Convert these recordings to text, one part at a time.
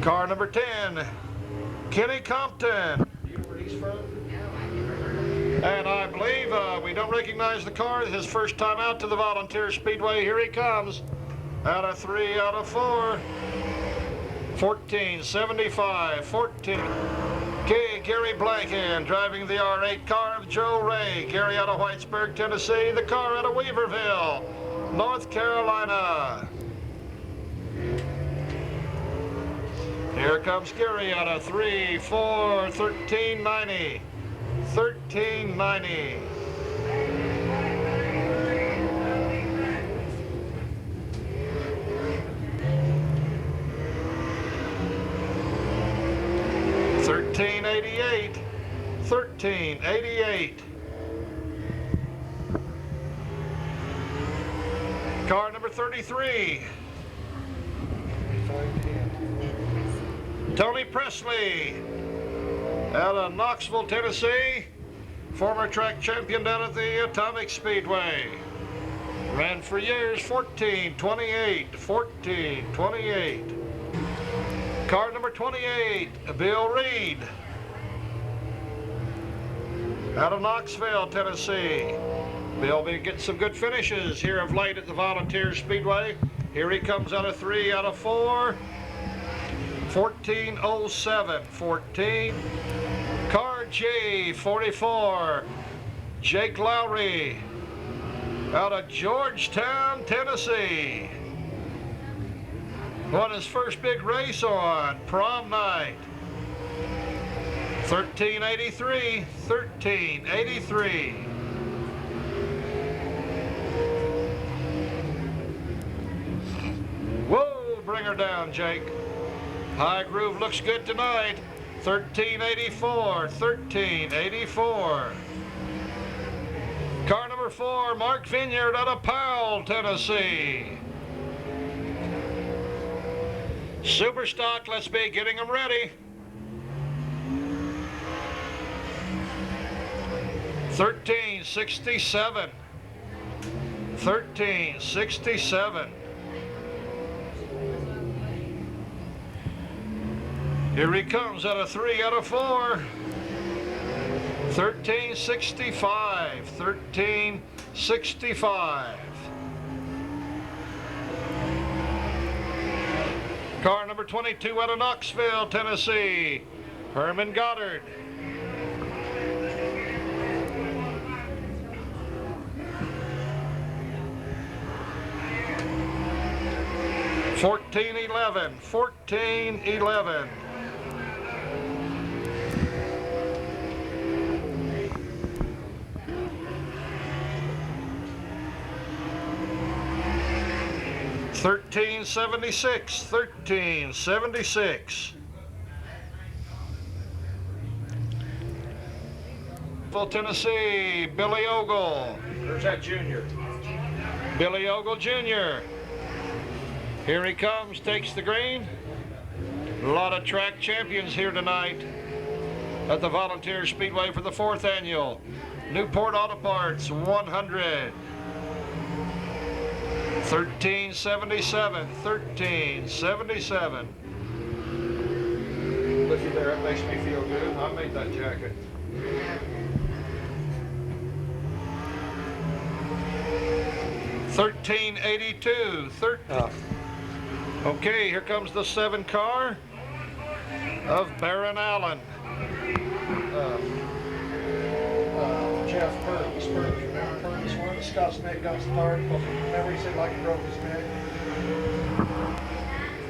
Car number 10, Kenny Compton. You know where he's from? And I believe we don't recognize the car. His first time out to the Volunteer Speedway. Here he comes. Out of 3, out of 4. 1475, 14. Okay, Gary Blankhand driving the R8 car of Joe Ray. Gary out of Whitesburg, Tennessee. The car out of Weaverville, North Carolina. Here comes Gary out of 3, 4, 1390. 1390. $13.88. $13.88. Car number 33. Tony Presley out of Knoxville, Tennessee. Former track champion down at the Atomic Speedway. Ran for years. 1428. 1428. Car number 28, Bill Reed. Out of Knoxville, Tennessee. Bill been getting some good finishes here of late at the Volunteer Speedway. Here he comes out of 3, out of 4. 1407, 14. Car J44, Jake Lowry. Out of Georgetown, Tennessee. Won his first big race on prom night. 1383, 1383. Whoa, bring her down, Jake. High Groove looks good tonight. 1384, 1384. Car number 4, Mark Vineyard out of Powell, Tennessee. Super stock, let's be getting them ready. 1367. 1367. Here he comes out of 3, out of 4. 1365. 1365. Car number 22 out of Knoxville, Tennessee, Herman Goddard. $14.11, $14.11. $13.76, $13.76. Tennessee, Billy Ogle. Where's that junior? Billy Ogle Jr. Here he comes, takes the green. A lot of track champions here tonight at the Volunteer Speedway for the 4th annual Newport Auto Parts 100. 1377, 1377. Look at there, it makes me feel good. I made that jacket. $13.82, 13. Okay, here comes the 7 car of Baron Allen. Jeff Purvis. Remember Purvis one? Scott's neck got started. Remember he said like he broke his neck?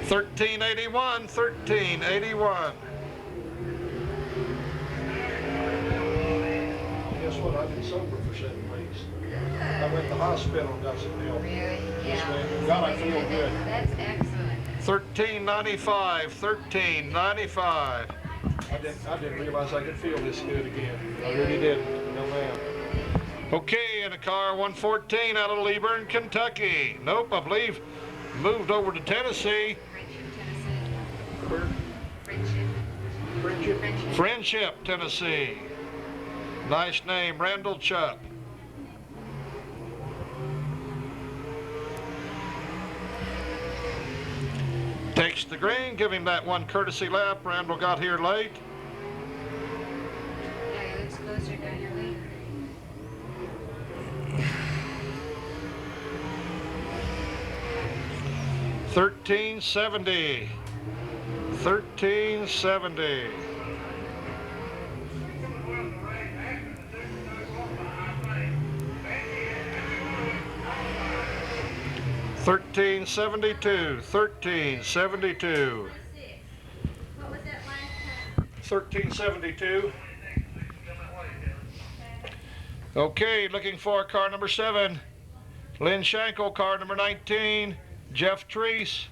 1381, 1381. Guess what? I've been sober for 7 weeks. I went to the hospital and got some milk. Really? Yeah. God, I feel good. That's excellent. 1395, 1395. I didn't realize I could feel this good again. I really didn't. No, ma'am. Okay, in a car 114 out of Leeburn, Kentucky. Nope, I believe moved over to Tennessee. Friendship, Tennessee. Nice name, Randall Chupp. Take takes the green. Give him that one courtesy lap. Randall got here late. Yeah, he looks closer down your lead. $13.70. $13.70. $13.72. $13.72. What was that last time? $13.72. Okay, looking for car number 7. Lynn Schenkel, car number 19. Jeff Treese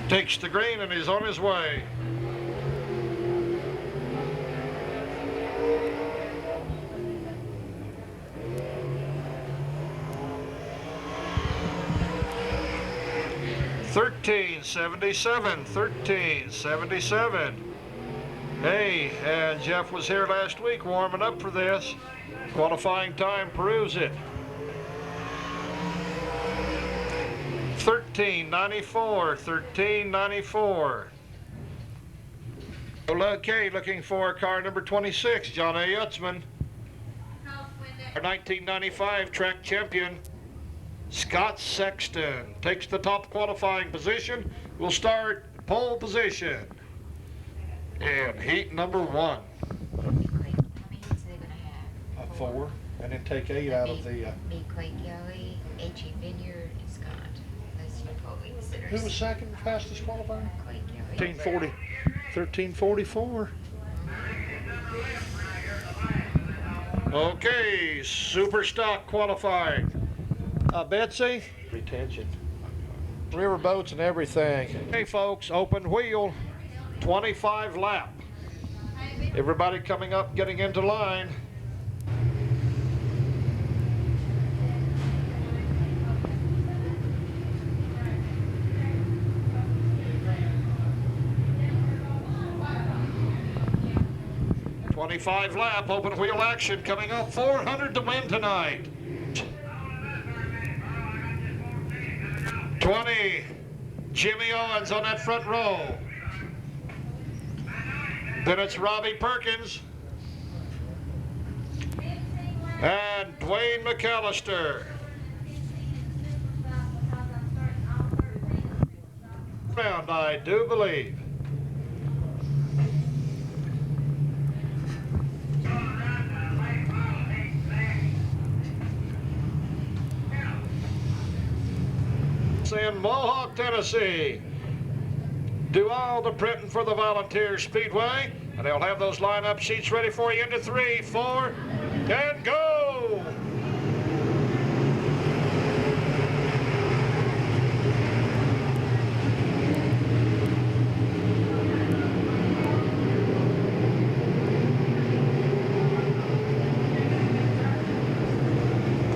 takes the green and is on his way. $13.77. $13.77. Hey, and Jeff was here last week warming up for this. Qualifying time proves it. $13.94. $13.94. Okay, looking for car number 26, John A. Utzman. Our 1995 track champion, Scott Sexton, takes the top qualifying position. We'll start pole position in heat number 1. How many heats are they going to have? 4, and then take 8 out of the... Me, Clay Kelly, H.E. Vineyard, and Scott. Those are what we consider. Who was second fastest qualifying? Clay Kelly. 1340. 1344. Okay, super stock qualifying. Betsy? Retention. River boats and everything. Hey folks, open wheel, 25 lap. Everybody coming up, getting into line. .25 lap, open wheel action coming up. 400 to win tonight. 20, Jimmy Owens on that front row. Then it's Robbie Perkins and Dwayne McAllister. Round, I do believe. In Mohawk, Tennessee. Do all the printing for the Volunteer Speedway, and they'll have those lineup sheets ready for you into 3, 4, and go!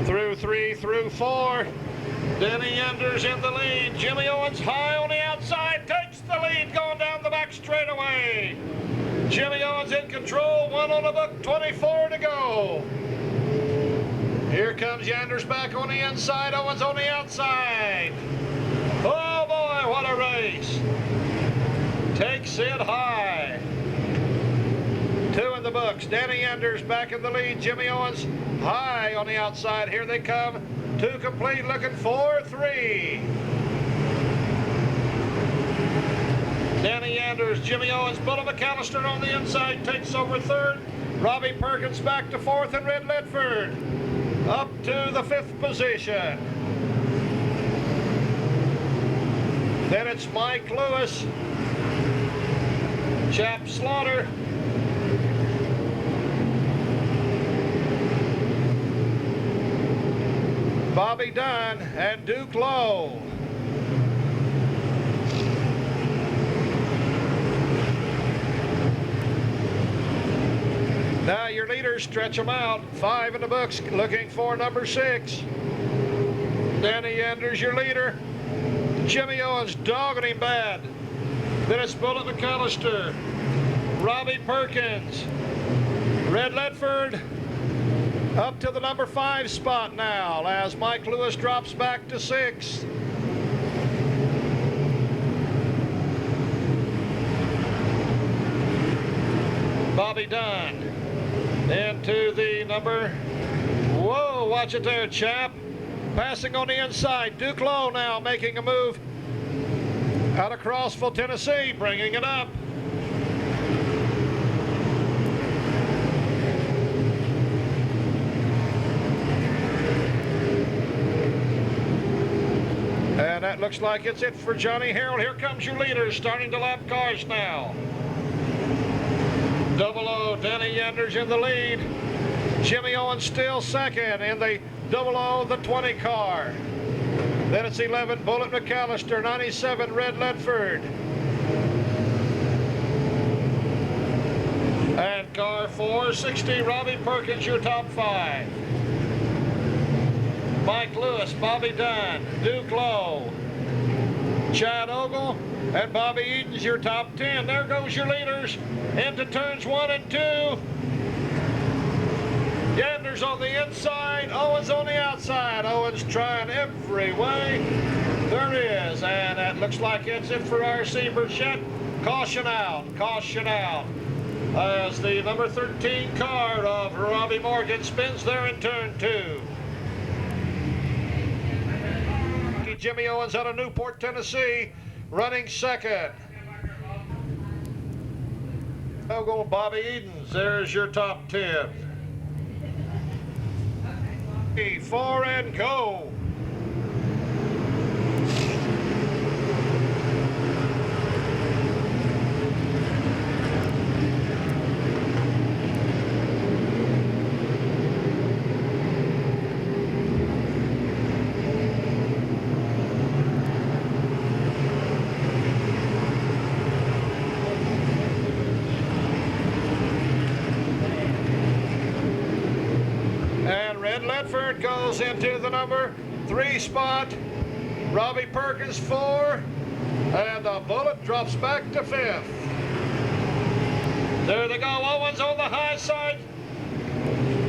Through 3, through 4. Denny Enders in the lead. Jimmy Owens high on the outside, takes the lead going down the back straightaway. Jimmy Owens in control, 1 on the book, 24 to go. Here comes Yanders back on the inside, Owens on the outside. Oh boy, what a race. Takes it high. 2 in the books. Danny Enders back in the lead. Jimmy Owens high on the outside. Here they come. 2 complete, looking for 3. Danny Anders, Jimmy Owens, Bullet McAllister on the inside takes over 3rd. Robbie Perkins back to 4th, and Red Ledford up to the 5th position. Then it's Mike Lewis, Chap Slaughter, Bobby Dunn, and Duke Lowe. Now your leaders, stretch them out. 5 in the books, looking for number 6. Danny Enders, your leader. Jimmy Owens dogging him bad. Then it's Bullet McAllister, Robbie Perkins, Red Ledford, up to the number 5 spot now as Mike Lewis drops back to 6th. Bobby Dunn. Into the number, whoa, watch it there, chap. Passing on the inside, Duclos now making a move out of Crossville, Tennessee, bringing it up. And that looks like it's it for Johnny Harold. Here comes your leaders, starting to lap cars now. 00, Danny Yanders in the lead. Jimmy Owens still second in the 00, the 20 car. Then it's 11, Bullet McAllister, 97, Red Ledford. And car 460, Robbie Perkins, your top 5. Mike Lewis, Bobby Dunn, Duke Lowe, Chad Ogle, and Bobby Eden's your top 10. There goes your leaders into turns 1 and 2. Yanders on the inside, Owens on the outside. Owens trying every way there is, and that looks like it's it for RC Burchett. Caution out, as the number 13 car of Robbie Morgan spins there in turn 2. Jimmy Owens out of Newport, Tennessee, running second. Now go Bobby Edens, there's your top 10. 4 and go. Ledford goes into the number 3 spot. Robbie Perkins 4, and the Bullet drops back to 5th. There they go. Owens on the high side,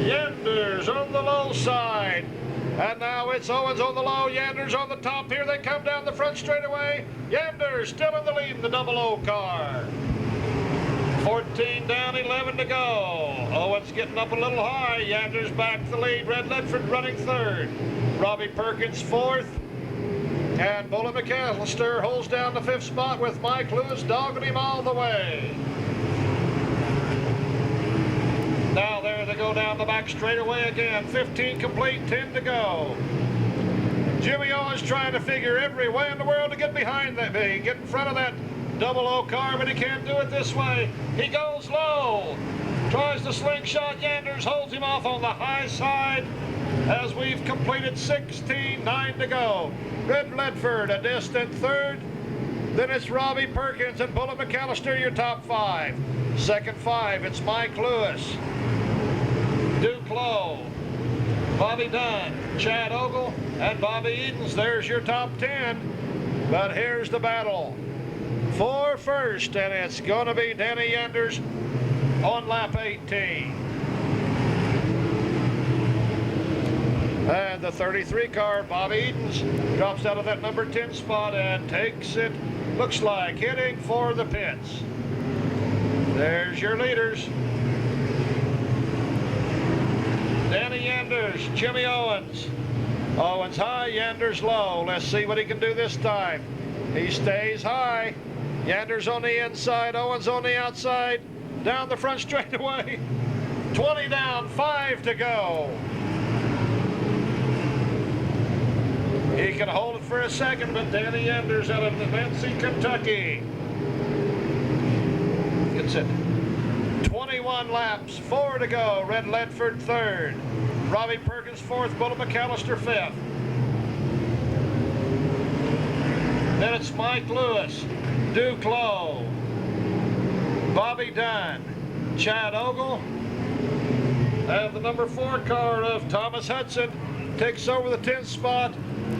Yanders on the low side, and now it's Owens on the low, Yanders on the top. Here they come down the front straightaway. Yanders still in the lead in the 00 car. 14 down, 11 to go. Owens getting up a little high. Yanders back to the lead. Red Ledford running 3rd. Robbie Perkins 4th. And Bullet McAllister holds down the 5th spot with Mike Lewis dogging him all the way. Now there they go down the back straightaway again. 15 complete, 10 to go. Jimmy Owens trying to figure every way in the world to get behind that, get in front of that 00 car, but he can't do it this way. He goes low, tries the slingshot. Yanders holds him off on the high side as we've completed 16, 9 to go. Red Ledford a distant 3rd. Then it's Robbie Perkins and Bullet McAllister, your top 5. Second 5, it's Mike Lewis, Duke Lowe, Bobby Dunn, Chad Ogle, and Bobby Edens. There's your top 10. But here's the battle for first, and it's going to be Danny Yanders on lap 18. And the 33 car, Bobby Edens, drops out of that number 10 spot and takes it, looks like, heading for the pits. There's your leaders. Danny Yanders, Jimmy Owens. Owens high, Yanders low. Let's see what he can do this time. He stays high. Yanders on the inside, Owens on the outside, down the front straightaway. 20 down, 5 to go. He can hold it for a second, but Danny Yanders out of Nancy, Kentucky gets it. 21 laps, 4 to go. Red Ledford 3rd. Robbie Perkins 4th, Bullet McAllister 5th. Then it's Mike Lewis, Duke Lowe, Bobby Dunn, Chad Ogle, and the number 4 car of Thomas Hudson takes over the 10th spot.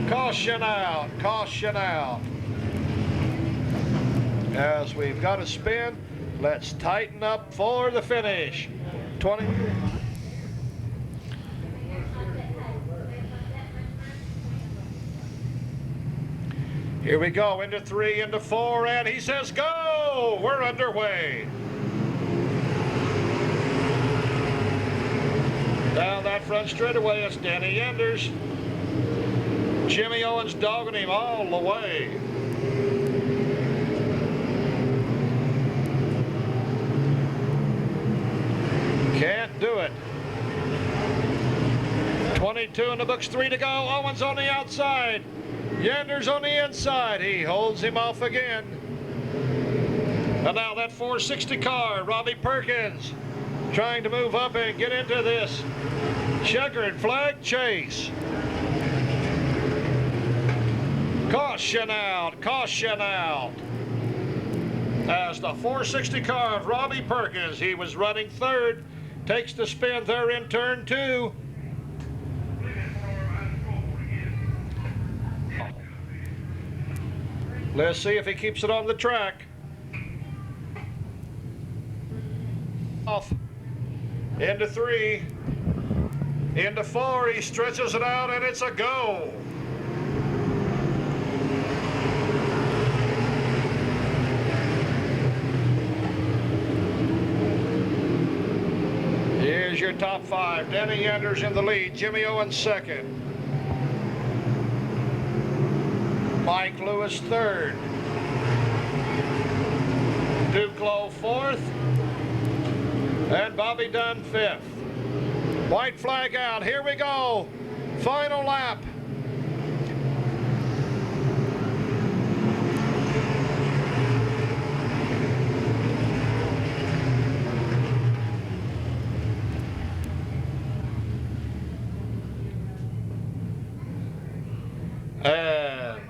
Caution out, caution out. As we've got a spin, let's tighten up for the finish. 20. Here we go, into 3, into 4, and he says go! We're underway. Down that front straightaway, it's Danny Enders. Jimmy Owens dogging him all the way. Can't do it. 22 in the books, 3 to go. Owens on the outside. Enders on the inside. He holds him off again. And now that 460 car, Robbie Perkins, trying to move up and get into this checkered flag chase. Caution out, caution out. As the 460 car of Robbie Perkins, he was running third, takes the spin there in turn 2. Let's see if he keeps it on the track. Off. Into 3. Into 4. He stretches it out and it's a go. Here's your top 5. Danny Enders in the lead. Jimmy Owens second. Mike Lewis third. Duclos fourth. And Bobby Dunn fifth. White flag out. Here we go. Final lap. And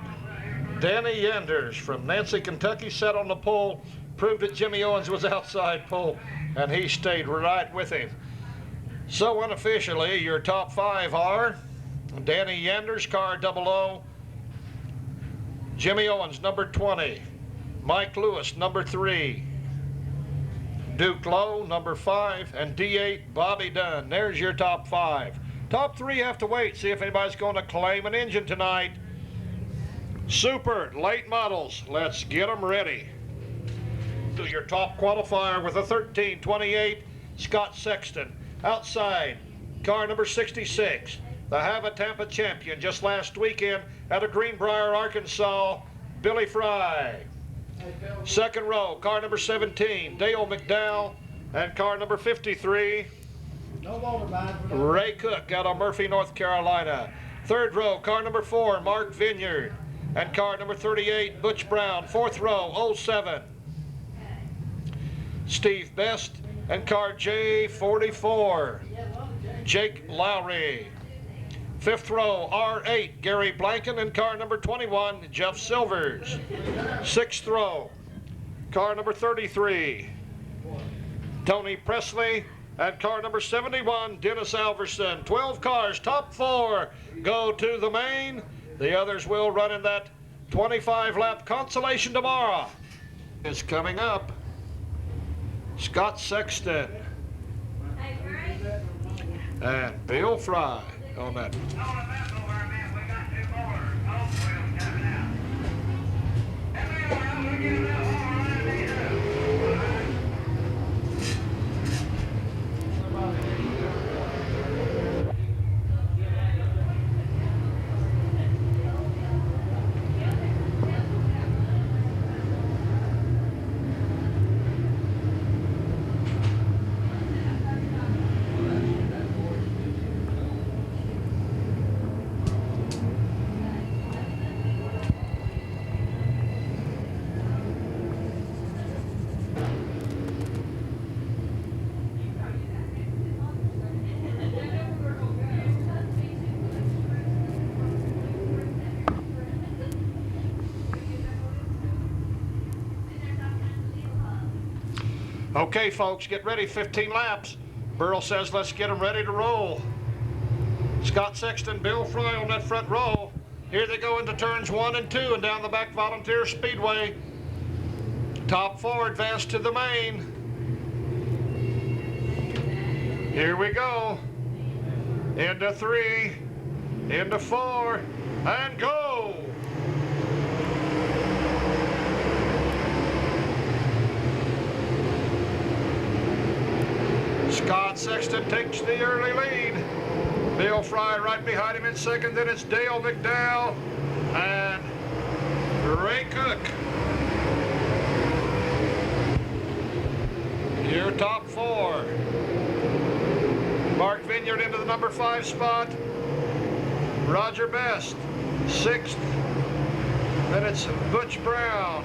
Danny Enders from Nancy, Kentucky sat on the pole, proved that Jimmy Owens was outside pole, and he stayed right with him. So unofficially, your top 5 are Danny Enders, car 00, Jimmy Owens, number 20, Mike Lewis, number 3, Duclos, number 5, and D8, Bobby Dunn. There's your top 5. Top 3 have to wait, see if anybody's going to claim an engine tonight. Super late models, let's get them ready. To your top qualifier with a 1328, Scott Sexton. Outside, car number 66, the Hava Tampa champion just last weekend out of Greenbrier, Arkansas, Billy Fry. Second row, car number 17, Dale McDowell, and car number 53, Ray Cook out of Murphy, North Carolina. Third row, car number 4, Mark Vineyard, and car number 38, Butch Brown. Fourth row, 07, Steve Best, and car J44, Jake Lowry. Fifth row, R8, Gary Blanken, and car number 21, Jeff Silvers. Sixth row, car number 33, Tony Presley, and car number 71, Dennis Alverson. 12 cars, top 4 go to the main. The others will run in that 25-lap consolation tomorrow. Is coming up. Scott Sexton and Bill Fry on that. Okay, folks, get ready, 15 laps. Burl says let's get them ready to roll. Scott Sexton, Bill Fry on that front row. Here they go into turns 1 and 2 and down the back Volunteer Speedway. Top 4 advance to the main. Here we go. Into 3, into 4, and go. Scott Sexton takes the early lead. Bill Fry right behind him in second. Then it's Dale McDowell and Ray Cook. Your top four. Mark Vineyard into the number 5 spot. Roger Best, 6th. Then it's Butch Brown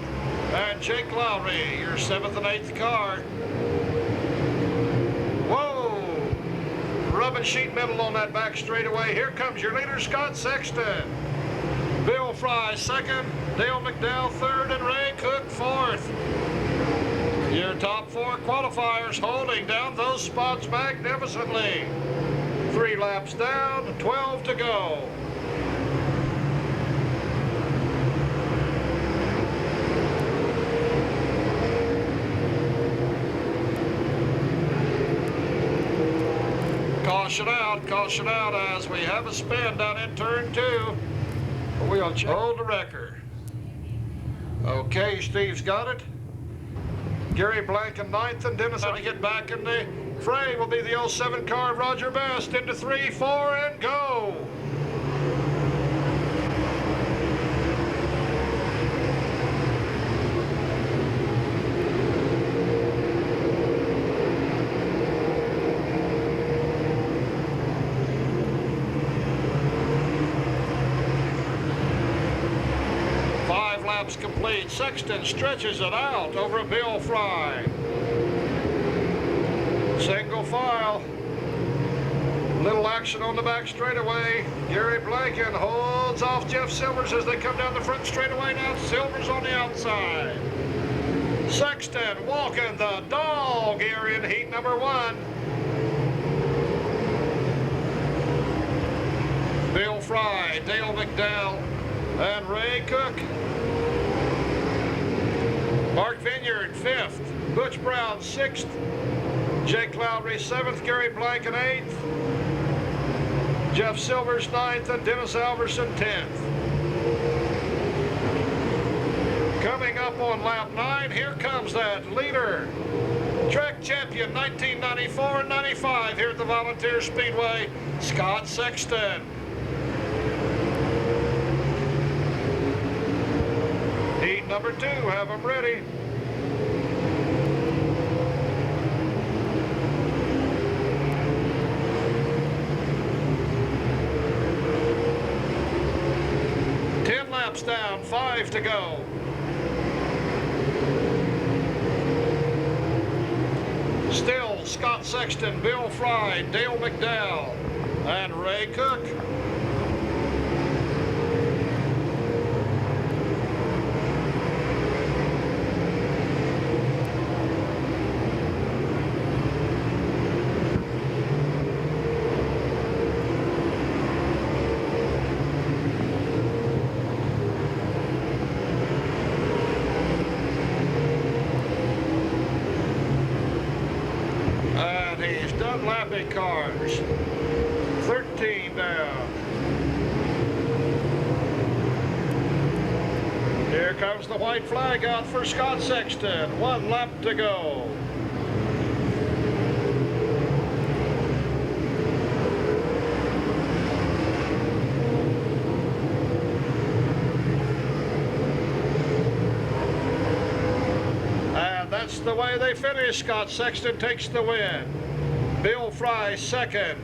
and Jake Lowry, your 7th and 8th car. Whoa! Rubbing sheet metal on that back straightaway. Here comes your leader, Scott Sexton. Bill Fry, 2nd. Dale McDowell, 3rd. And Ray Cook, 4th. Your top 4 qualifiers holding down those spots magnificently. 3 laps down, 12 to go. Caution out as we have a spin down in turn 2. We'll hold the record. Okay, Steve's got it. Gary Blank in 9th, and Dennis to get back in the fray will be the 07 car of Roger Best into 3, 4, and go. Complete. Sexton stretches it out over Bill Fry. Single file. Little action on the back straightaway. Gary Blanken holds off Jeff Silvers as they come down the front straightaway. Now Silvers on the outside. Sexton walking the dog here in heat number 1. Bill Fry, Dale McDowell, and Ray Cook. Mark Vineyard, 5th. Butch Brown, 6th. Jake Lowry, 7th. Gary Blanken, 8th. Jeff Silvers, 9th. And Dennis Alverson, 10th. Coming up on lap 9, here comes that leader. Track champion, 1994 and 95 here at the Volunteer Speedway, Scott Sexton. Heat number 2, have them ready. Laps down, 5 to go. Still Scott Sexton, Bill Fry, Dale McDowell, and Ray Cook. Lapping cars, 13 down. Here comes the white flag out for Scott Sexton. 1 lap to go. And that's the way they finish. Scott Sexton takes the win. Bill Fry, 2nd,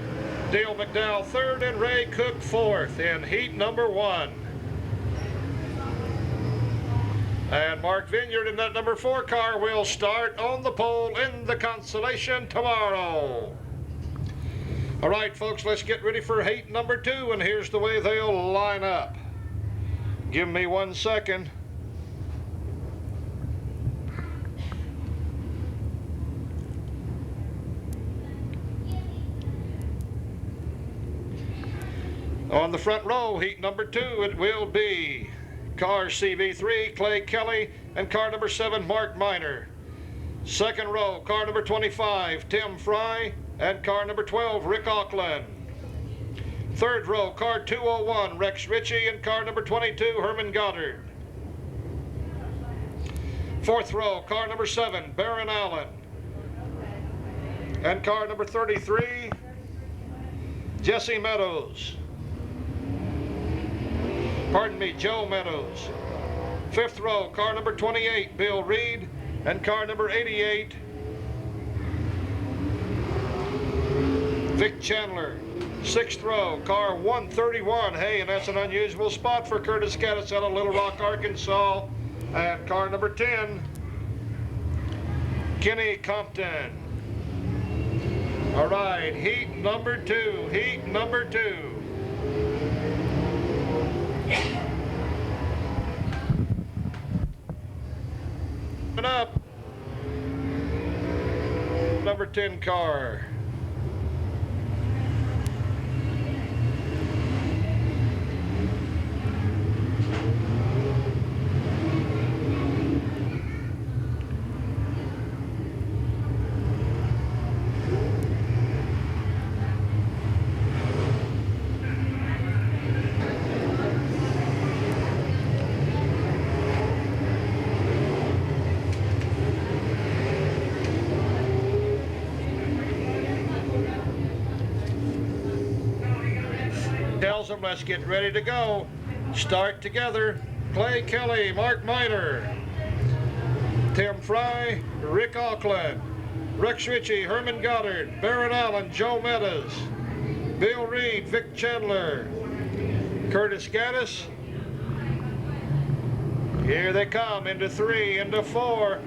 Dale McDowell, 3rd, and Ray Cook, 4th in heat number 1. And Mark Vineyard in that number 4 car will start on the pole in the Consolation tomorrow. All right, folks, let's get ready for heat number 2, and here's the way they'll line up. Give me 1 second. On the front row, heat number 2, it will be car CV3, Clay Kelly, and car number 7, Mark Miner. Second row, car number 25, Tim Fry, and car number 12, Rick Auckland. Third row, car 201, Rex Ritchie, and car number 22, Herman Goddard. Fourth row, car number 7, Baron Allen. And car number 33, Jesse Meadows. Pardon me, Joe Meadows. Fifth row, car number 28, Bill Reed. And car number 88, Vic Chandler. Sixth row, car 131. Hey, and that's an unusual spot for Curtis Gaddis out of Little Rock, Arkansas. And car number 10, Kenny Compton. All right, heat number 2, heat number 2. Coming up, number 10 car. Tells them, let's get ready to go. Start together. Clay Kelly, Mark Miner, Tim Fry, Rick Auckland, Rex Ritchie, Herman Goddard, Barron Allen, Joe Meadows, Bill Reed, Vic Chandler, Curtis Gaddis. Here they come into 3, into 4.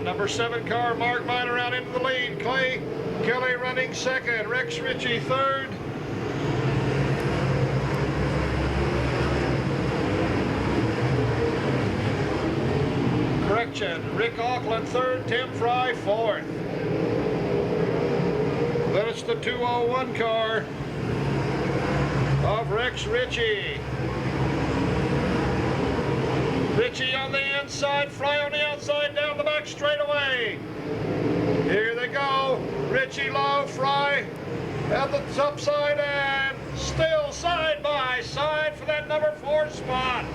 Number 7 car, Mark Miner out into the lead. Clay Kelly running second. Rex Ritchie third. Correction, Rick Auckland third, Tim Fry fourth. Then it's the 201 car of Rex Ritchie. Ritchie on the inside, Fry on the outside, down the back straightaway. Here they go. Ritchie low, Fry at the top side, and still side by side for that number 4 spot.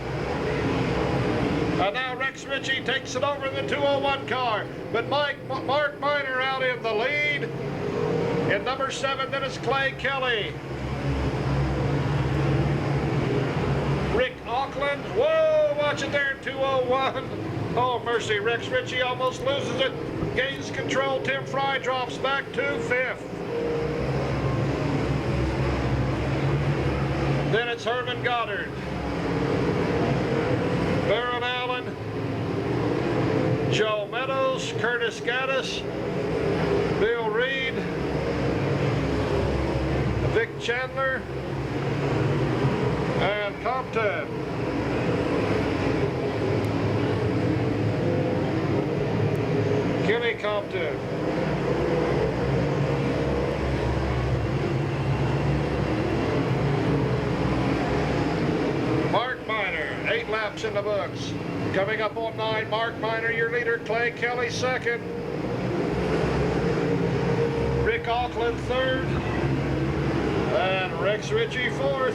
And now Rex Ritchie takes it over in the 201 car. But Mark Miner out in the lead. In number 7, then it's Clay Kelly. Rick Auckland, whoa, watch it there, 201. Oh, mercy, Rex Ritchie almost loses it. Gains control, Tim Fry drops back to 5th. Then it's Herman Goddard, Barron Allen, Joe Meadows, Curtis Gaddis, Bill Reed, Vic Chandler, and Compton. Kenny Compton. Mark Miner, 8 laps in the books. Coming up on 9, Mark Miner, your leader. Clay Kelly second. Rick Auckland third. And Rex Ritchie fourth.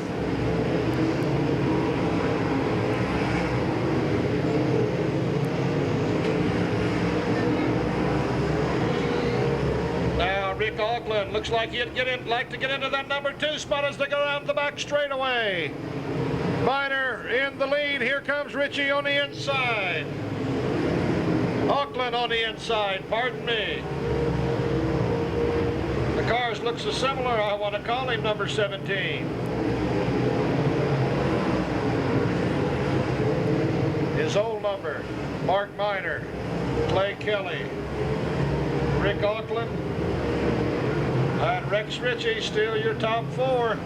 Rick Auckland looks like he'd like to get into that number 2 spot as they go down the back straightaway. Miner in the lead. Here comes Ritchie on the inside. Auckland on the inside, pardon me. The cars look so similar, I want to call him number 17. His old number, Mark Miner, Clay Kelly, Rick Auckland, and Rex Ritchie, still your top 4.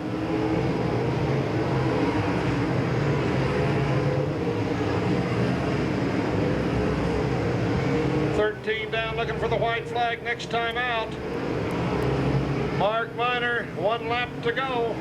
Down looking for the white flag next time out. Mark Miner, 1 lap to go.